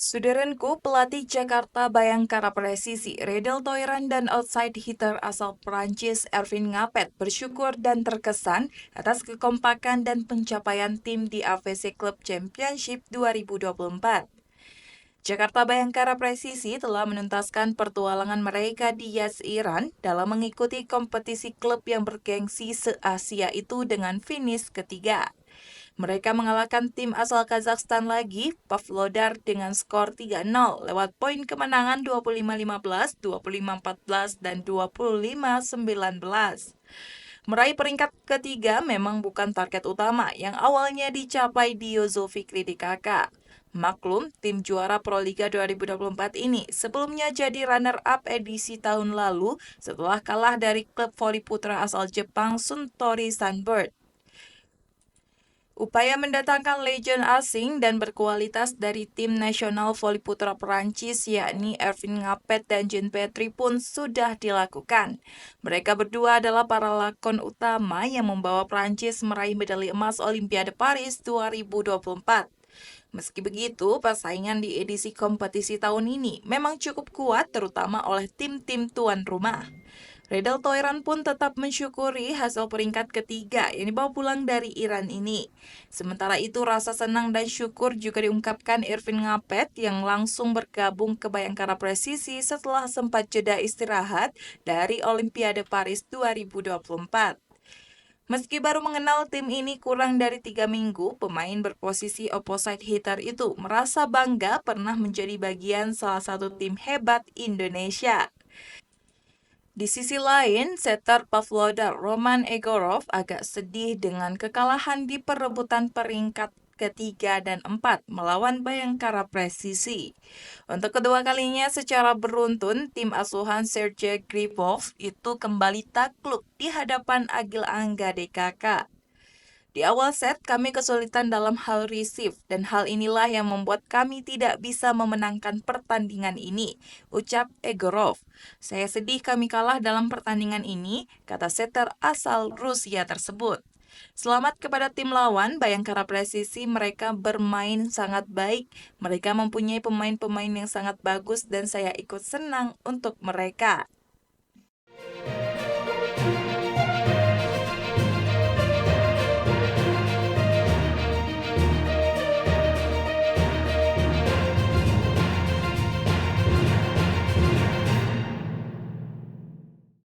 Suderenku, pelatih Jakarta Bayangkara Presisi, Redel Toiran dan outside hitter asal Prancis Ervin Ngapet bersyukur dan terkesan atas kekompakan dan pencapaian tim di AFC Club Championship 2024. Jakarta Bayangkara Presisi telah menuntaskan pertualangan mereka di Yas Iran dalam mengikuti kompetisi klub yang bergengsi se-Asia itu dengan finish ketiga. Mereka mengalahkan tim asal Kazakhstan lagi, Pavlodar dengan skor 3-0 lewat poin kemenangan 25-15, 25-14, dan 25-19. Meraih peringkat ketiga memang bukan target utama yang awalnya dicapai Dio Zulfikri di kakak. Maklum, tim juara Proliga 2024 ini sebelumnya jadi runner-up edisi tahun lalu setelah kalah dari klub voli putra asal Jepang Suntory Sunbird. Upaya mendatangkan legend asing dan berkualitas dari tim nasional voli putra Perancis yakni Ervin Ngapet dan Jean Petri pun sudah dilakukan. Mereka berdua adalah para lakon utama yang membawa Perancis meraih medali emas Olimpiade Paris 2024. Meski begitu, persaingan di edisi kompetisi tahun ini memang cukup kuat terutama oleh tim-tim tuan rumah. Redel Toiran pun tetap mensyukuri hasil peringkat ketiga yang dibawa pulang dari Iran ini. Sementara itu rasa senang dan syukur juga diungkapkan Ervin Ngapet yang langsung bergabung ke Bayangkara Presisi setelah sempat jeda istirahat dari Olimpiade Paris 2024. Meski baru mengenal tim ini kurang dari 3 minggu, pemain berposisi opposite hitter itu merasa bangga pernah menjadi bagian salah satu tim hebat Indonesia. Di sisi lain, setter Pavlodar Roman Egorov agak sedih dengan kekalahan di perebutan peringkat ketiga dan 4 melawan Bayangkara Presisi. Untuk kedua kalinya secara beruntun, tim asuhan Sergei Gribov itu kembali takluk di hadapan Agil Angga DKK. Di awal set, kami kesulitan dalam hal receive, dan hal inilah yang membuat kami tidak bisa memenangkan pertandingan ini, ucap Egorov. Saya sedih kami kalah dalam pertandingan ini, kata setter asal Rusia tersebut. Selamat kepada tim lawan, Bayangkara Presisi mereka bermain sangat baik. Mereka mempunyai pemain-pemain yang sangat bagus dan saya ikut senang untuk mereka.